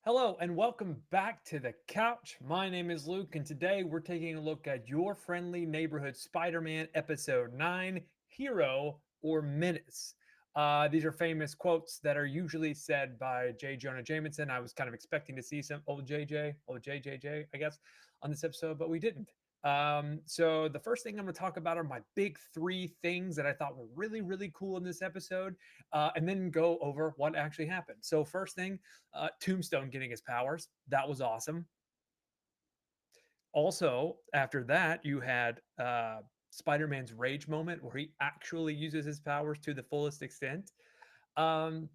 Hello and welcome back to the couch. My name is Luke, and today we're taking a look at Your Friendly Neighborhood Spider Man Episode 9 Hero or Menace. These are famous quotes that are usually said by J. Jonah Jameson. I was kind of expecting to see some old JJJ, I guess, on this episode, but we didn't. So the first thing I'm going to talk about are my big three things that I thought were really, really cool in this episode, and then go over what actually happened. So first thing, Tombstone getting his powers. That was awesome. Also, after that, you had Spider Man's rage moment where he actually uses his powers to the fullest extent. Um,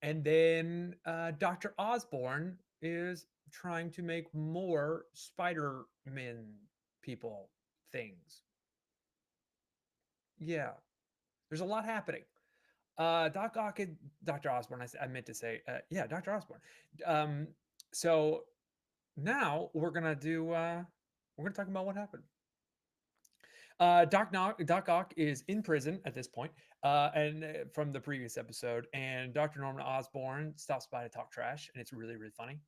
and then Dr. Osborn is trying to make more Spider Man people things. Yeah, there's a lot happening. Doc Ock and Dr. Osborn, I meant to say, yeah, Dr. Osborn. Um, so now we're gonna talk about what happened. Doc Ock is in prison at this point, and from the previous episode, and Dr. Norman Osborn stops by to talk trash, and it's really really funny.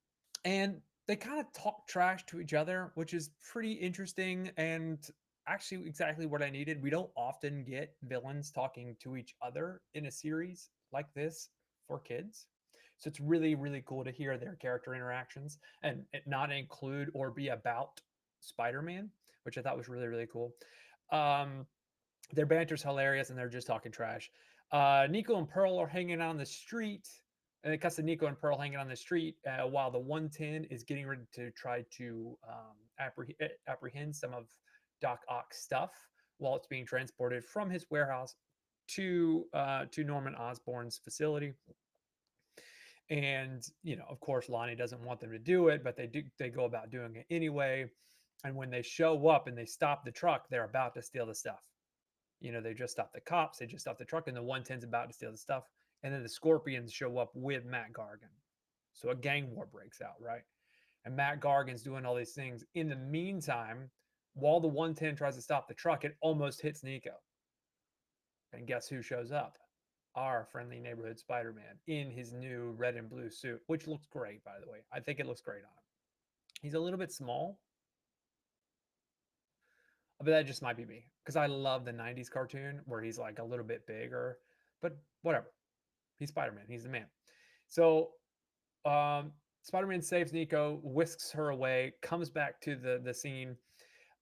And they kind of talk trash to each other, which is pretty interesting and actually exactly what I needed. We don't often get villains talking to each other in a series like this for kids. So it's really, really cool to hear their character interactions and it not include or be about Spider Man, which I thought was really, really cool. Um, their banter's hilarious and they're just talking trash. Nico and Pearl are hanging out on the street, and it cuts to Nico and Pearl hanging on the street while the 110 is getting ready to try to apprehend some of Doc Ock's stuff while it's being transported from his warehouse to Norman Osborn's facility. And of course, Lonnie doesn't want them to do it, but they go about doing it anyway. And when they show up and they stop the truck, they're about to steal the stuff. They just stopped the cops, they just stopped the truck, and the 110's about to steal the stuff. And then the Scorpions show up with Matt Gargan. So a gang war breaks out, right? And Matt Gargan's doing all these things. In the meantime, while the 110 tries to stop the truck, it almost hits Nico. And guess who shows up? Our friendly neighborhood Spider Man in his new red and blue suit, which looks great, by the way. I think it looks great on him. He's a little bit small, but that just might be me because I love the 90s cartoon where he's like a little bit bigger, but whatever. He's Spider Man. He's the man. So um, Spider Man saves Nico, whisks her away, comes back to the scene,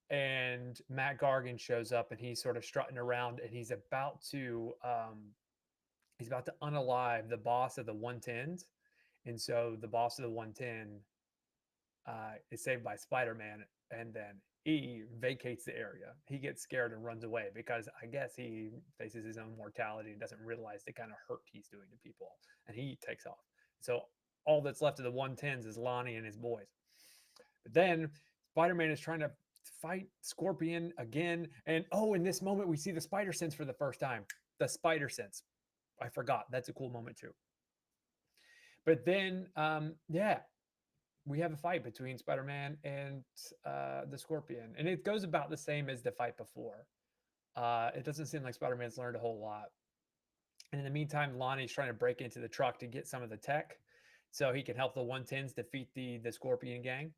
and Matt Gargan shows up and he's sort of strutting around and he's about to unalive the boss of the 110s. And so the boss of the 110 is saved by Spider Man, and then he vacates the area. He gets scared and runs away because I guess he faces his own mortality and doesn't realize the kind of hurt he's doing to people, and he takes off. So all that's left of the 110s is Lonnie and his boys. But then Spider Man is trying to fight Scorpion again, and oh, in this moment we see the spider sense for the first time. The spider sense. I forgot. That's a cool moment too. But then, yeah, we have a fight between Spider-Man and the Scorpion, and it goes about the same as the fight before. It doesn't seem like Spider-Man's learned a whole lot. And in the meantime, Lonnie's trying to break into the truck to get some of the tech, so he can help the 110s defeat the Scorpion gang.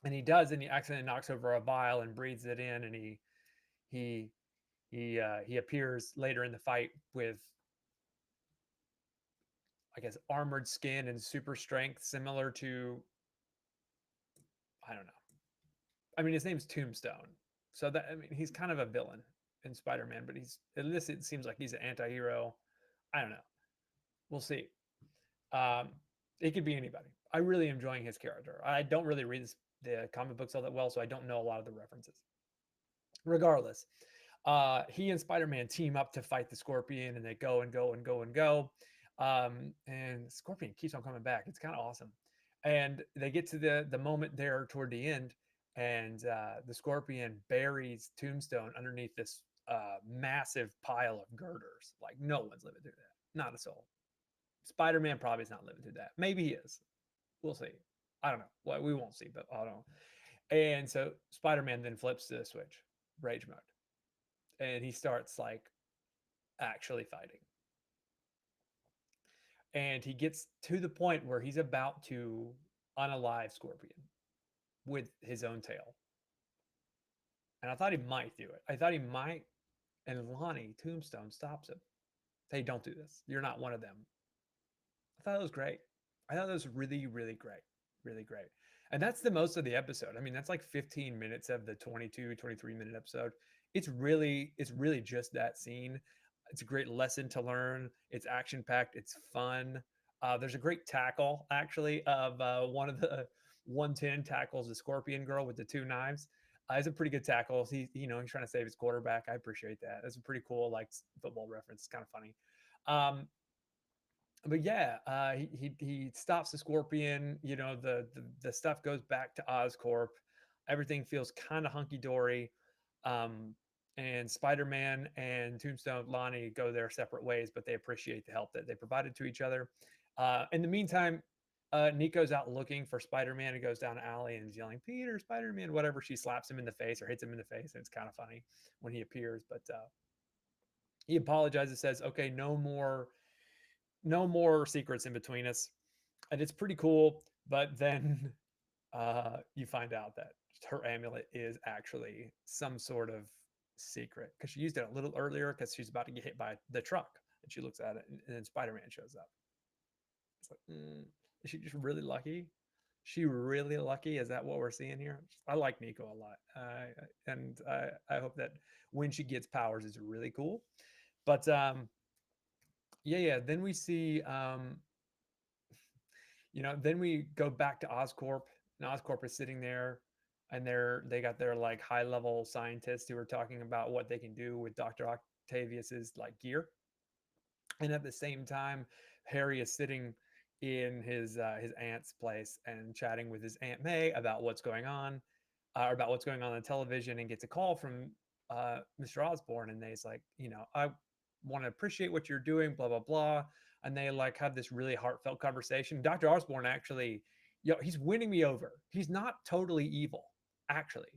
And he does, and he accidentally knocks over a vial and breathes it in, and he he appears later in the fight with, I guess, armored skin and super strength, similar to, I don't know. I mean, his name's Tombstone, so that, I mean, he's kind of a villain in Spider-Man, but he's, at least it seems like he's an anti-hero. I don't know. We'll see. Um, it could be anybody. I really am enjoying his character. I don't really read the comic books all that well, so I don't know a lot of the references. Regardless, he and Spider-Man team up to fight the Scorpion, and they go and go and go and go. And Scorpion keeps on coming back. It's kind of awesome. And they get to the moment there toward the end, and the Scorpion buries Tombstone underneath this massive pile of girders. Like, no one's living through that. Not a soul. Spider-Man probably is not living through that. Maybe he is. We'll see. I don't know. Well, we won't see, but I don't know. And so Spider-Man then flips to the switch, rage mode, and he starts like actually fighting. and he gets to the point where he's about to unalive Scorpion with his own tail. And I thought he might do it. I thought he might, and Lonnie Tombstone stops him. Hey, don't do this. You're not one of them. I thought it was great. I thought it was really, really great. Really great. And that's the most of the episode. I mean, that's like 15 minutes of the 22, 23-minute episode. It's really just that scene. It's a great lesson to learn. It's action packed. It's fun. There's a great tackle actually of one of the 110 tackles the Scorpion Girl with the two knives. It's a pretty good tackle. He's trying to save his quarterback. I appreciate that. That's a pretty cool like football reference. It's kind of funny. But yeah, he stops the Scorpion. The stuff goes back to Oscorp. Everything feels kind of hunky dory. Um, and Spider Man and Tombstone Lonnie go their separate ways, but they appreciate the help that they provided to each other. In the meantime, Nico's out looking for Spider Man and goes down an alley and is yelling, "Peter, Spider Man," whatever. She slaps him in the face or hits him in the face, and it's kind of funny when he appears. But he apologizes, says, "Okay, no more secrets in between us," and it's pretty cool. But then you find out that her amulet is actually some sort of secret because she used it a little earlier because she's about to get hit by the truck, and she looks at it, and then Spider-Man shows up. It's like, is she just really lucky? She really lucky? Is that what we're seeing here? I like Nico a lot, and I hope that when she gets powers, it's really cool. But yeah. Then we see then we go back to Oscorp, and Oscorp is sitting there, and they got their like high level scientists who are talking about what they can do with Dr. Octavius's like gear. And at the same time, Harry is sitting in his aunt's place and chatting with his Aunt May about what's going on, or about what's going on television, and gets a call from Mr. Osborne, and they's like, I want to appreciate what you're doing, blah blah blah, and they like have this really heartfelt conversation. Dr. Osborne actually, he's winning me over. He's not totally evil, actually.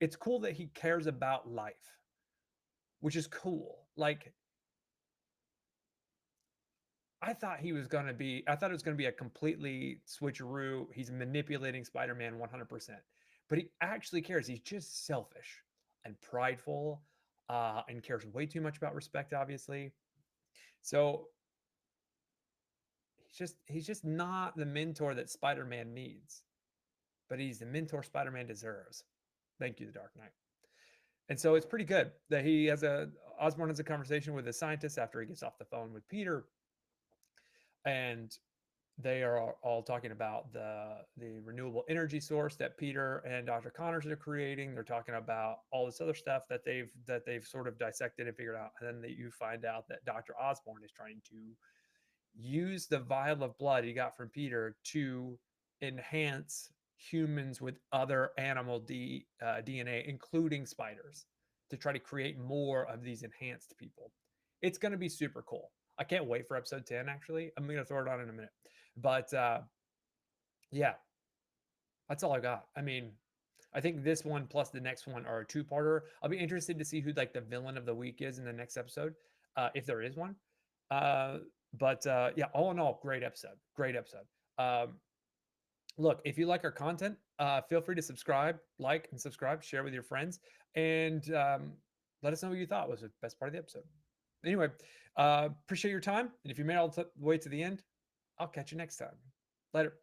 It's cool that he cares about life, which is cool. Like I thought it was gonna be a completely switcheroo. He's manipulating Spider-Man 100%, but he actually cares. He's just selfish and prideful, and cares way too much about respect, obviously. So he's just not the mentor that Spider-Man needs, but he's the mentor Spider-Man deserves. Thank you, The Dark Knight. And so it's pretty good that Osborn has a conversation with a scientist after he gets off the phone with Peter, and they are all talking about the renewable energy source that Peter and Dr. Connors are creating. They're talking about all this other stuff that they've sort of dissected and figured out. And then that you find out that Dr. Osborn is trying to use the vial of blood he got from Peter to enhance humans with other animal DNA, including spiders, to try to create more of these enhanced people. It's going to be super cool. I can't wait for episode 10, actually. I'm going to throw it on in a minute. But yeah, that's all I got. I mean, I think this one plus the next one are a two-parter. I'll be interested to see who like the villain of the week is in the next episode, if there is one. Uh, but yeah, all in all, great episode. Great episode. Um, Look, if you like our content, feel free to subscribe, like, and subscribe, share with your friends, and let us know what you thought was the best part of the episode. Anyway, appreciate your time. And if you made it all the way to the end, I'll catch you next time. Later.